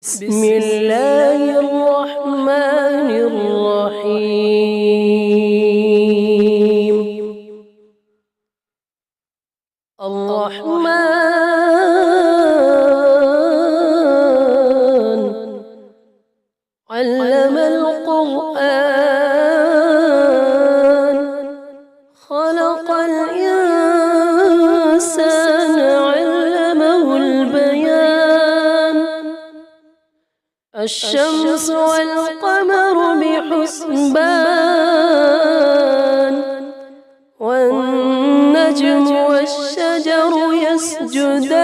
بسم الله الرحمن الرحيم. الرحمن علم القرآن خلق الإنسان علمه البيان. الشمس والقمر بحسبان والنجم والشجر يسجدان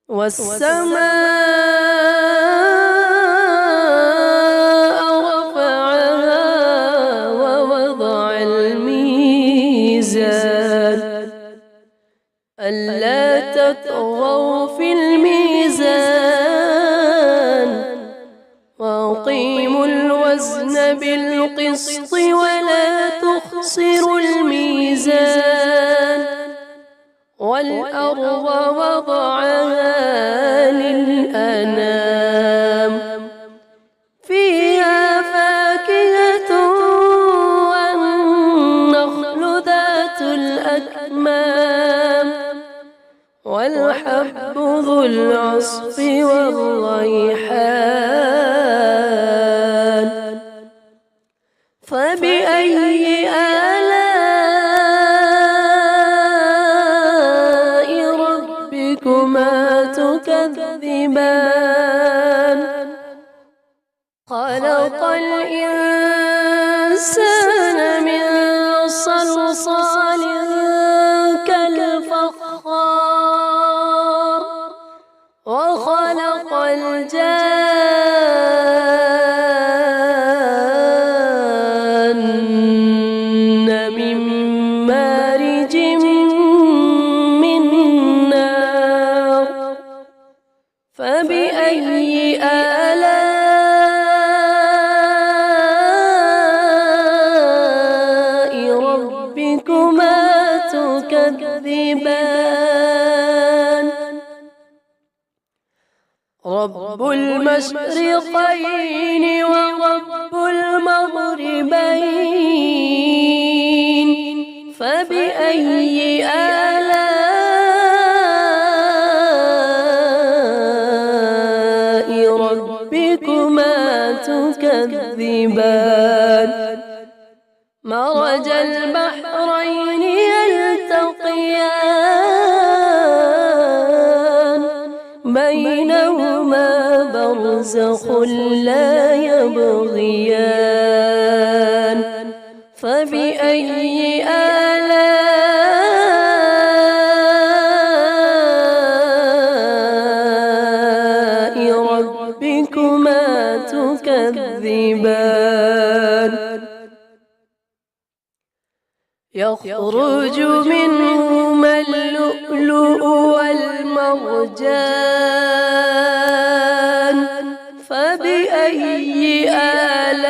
والسماء رفعها ووضع الميزان ألا تطغوا في الميزان وأقيموا الوزن بالقسط ولا تخسروا الميزان. والأرض وضعها للأنام فيها فاكهة والنخل ذات الأكمام والحب ذو العصف والريحان. فبأي آلاء ربكما تكذبان؟ خلق الإنسان من صلصال كالفخار وخلق الجان من مارج من نار. فبأي آلاء ربكما تكذبان؟ رب المشرقين ورب المغربين. فبأي آلاء ربكما تكذبان؟ مرج البحرين يلتقيان بينهما برزخ لا يبغيان. فبأي آلاء ربكما تكذبان؟ يخرج منهما اللؤلؤ والمرجان. فبأي آلاء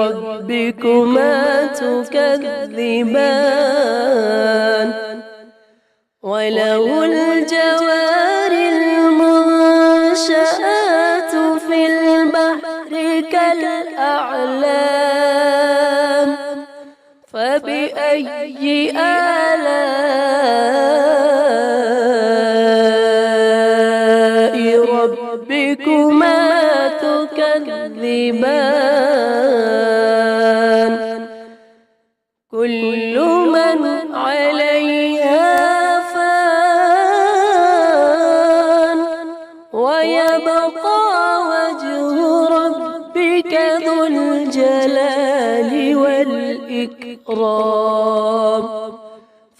ربكما تكذبان؟ وله الجوار المنشآت في البحر كالأعلام. فبأي آلاء ربكما تكذبان؟ كل من عليها فان ويبقى وجه ربك ذو الجلال والإكرام.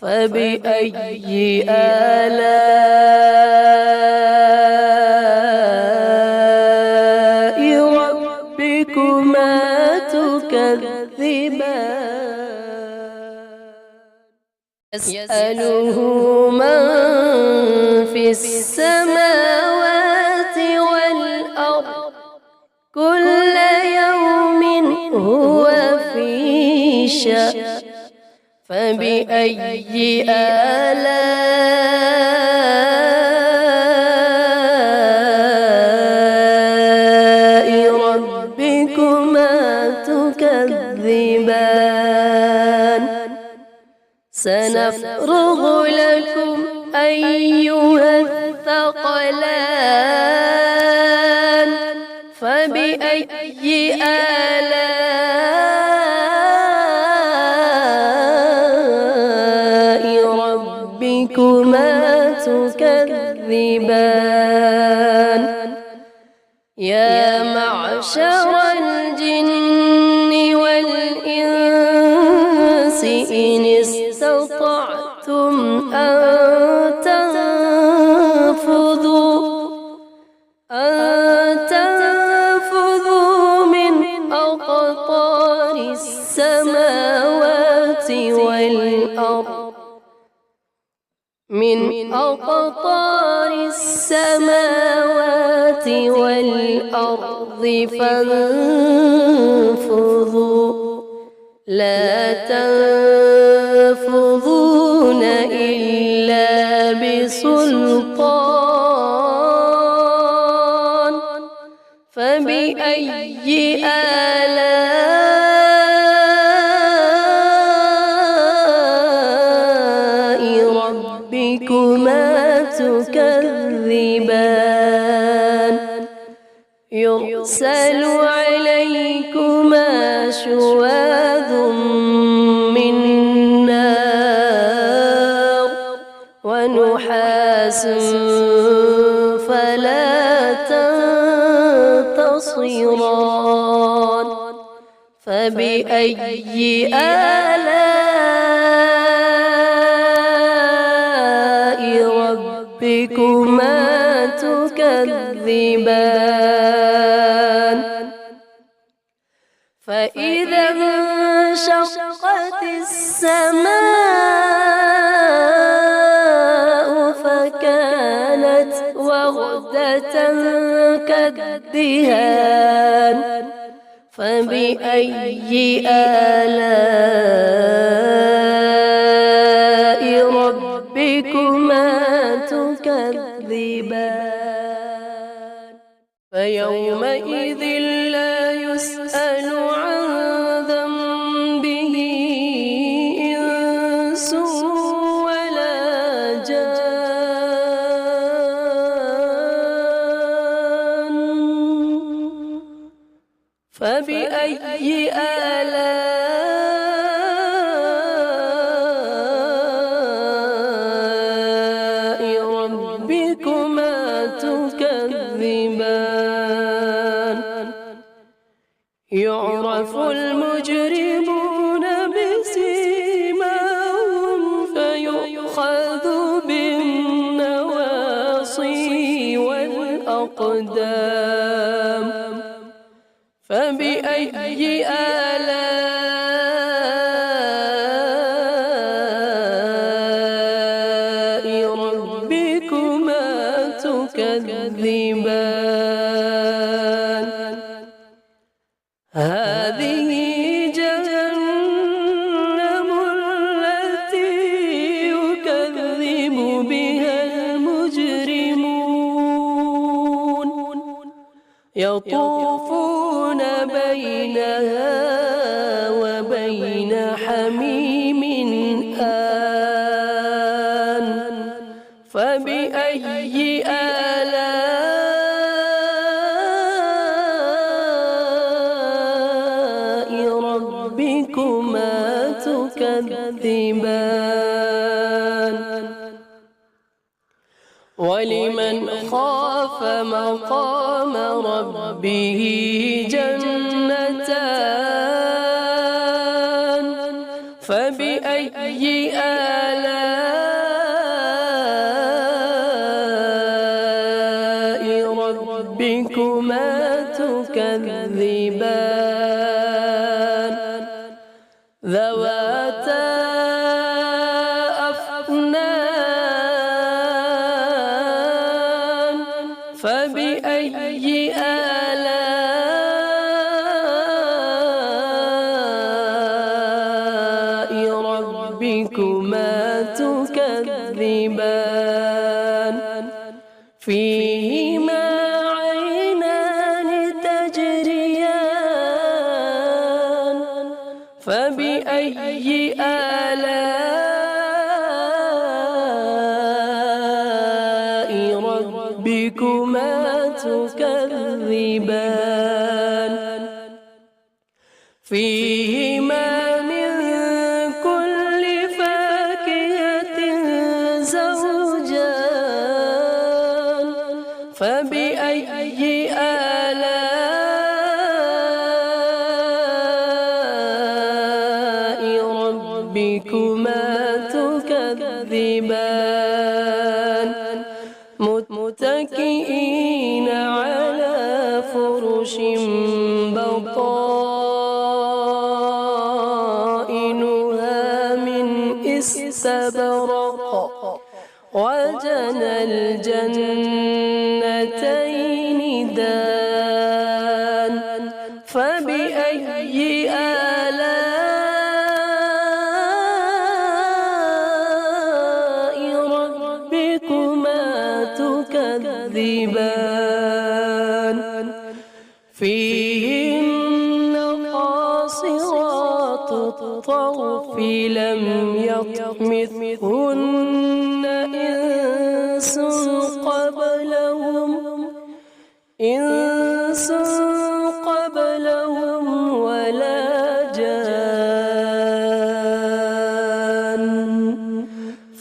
فبأي آلاء ربكما تكذبان؟ يسأله من في السماوات والأرض كل يوم هو في فبأي آلاء ربكما تكذبان سنفرغ لكم أيها الثقلان فبأي آلاء ربكما تكذبان يا معشر الجن والإنس إن استطعتم أن تنفذوا من أقطار السماوات والأرض فانفذوا لا تنفذون إلا بسلطان فبأي آلاء ربكما تكذبان يرسل عليكما شواظ من نار ونحاس فلا تنتصران فبأي آلاء ربكما تكذبان فإذا انشقت السماء فكانت وردة كالدهان فبأي آلاء ربكما تكذبان فيومئذ لا يسأل عن ذنبه إنس ولا جان فبأي آلاء ربكما تكذبان يعرف المجرمون بسيماهم فيؤخذ بالنواصي والأقدام فبأي آلاء ربكما تكذبان هذه جهنم التي يكذب بها المجرمون يطوفون بينها وبين حميم آن فبأي آلاء ربكما تكذبان ولمن خاف مقام ربه جنتان فبأي آلاء ربكما تكذبان ذواتا أفنان فبأي آلاء فيهما عينان تجريان فبأي آلاء ربكما تكذبان فيهما من كل فاكهة زوجان فبأي آلاء ربكما تكذبان متكئين على فرش بطائنها من استبرق وجنى الجنتين دان فبأي آلاء ربكما تكذبان فيهن قاصرات الطرف لم يطمثهن إنس قبلهم ولا جان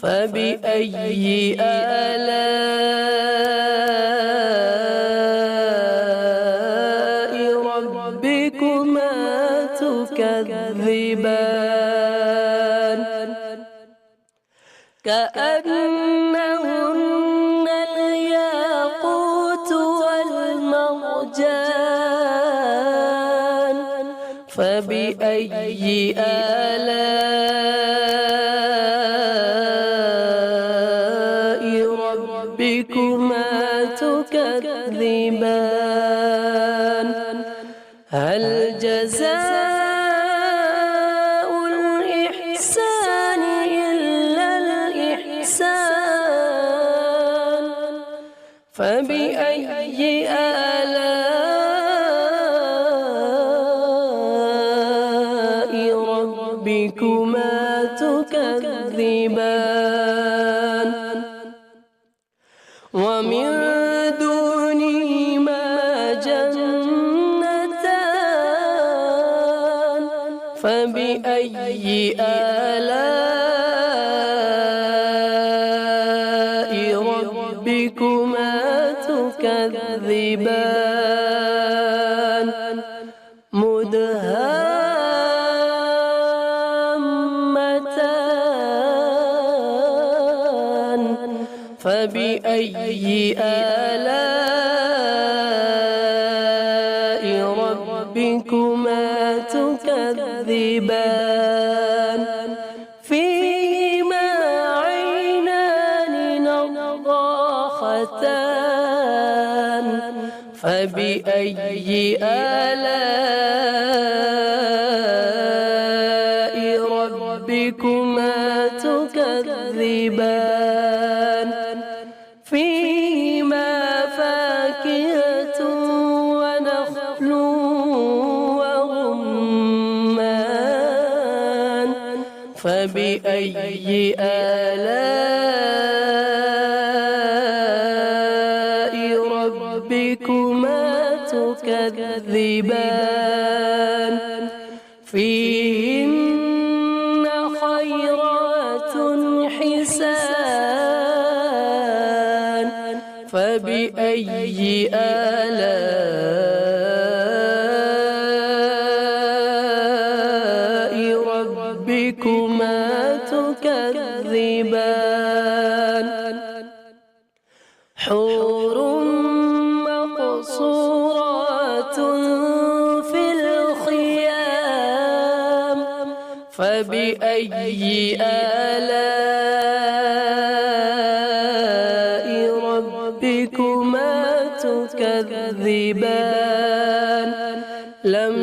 فبأي آلاء ربكما تكذبان كأنهن الياقوت والمرجان فبأي آلاء ربكما تكذبان هل جزاء الإحسان إلا الإحسان فبأي آلاء ربكما تكذبان ومن دونهما جنتان فبأي آلاء ربكما تكذبان مدهامتان فبأي آلاء ربكما تكذبان فيهما عينان نضاختان فبأي آلاء ربكما تكذبان فيهما فاكهة ونخل ورمان فبأي آلاء ربكما تكذبان فيهن خيرات حسان فبأي آلاء ربكما تكذبان حور مقصورات في الخيام فبأي آلاء ربكما تكذبان لم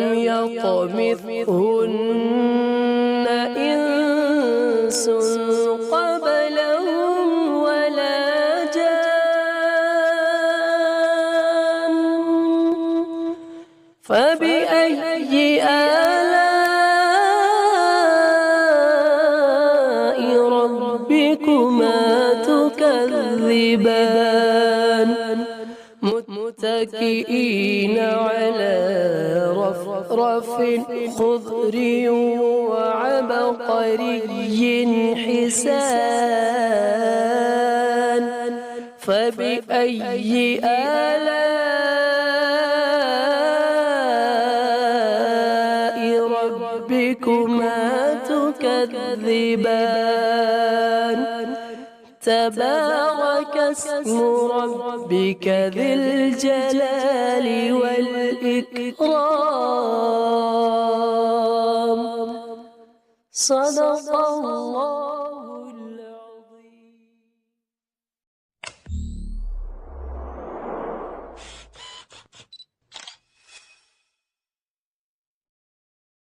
يطمثهن إنس قبلهم ولا جان فبأي آلاء ربكما تكذبان متكئين على رفرف خضر وعبقري حسان فبأي آلاء ربكما تكذبان تبارك اسم ربك ذي الجلال والإكرام صدق الله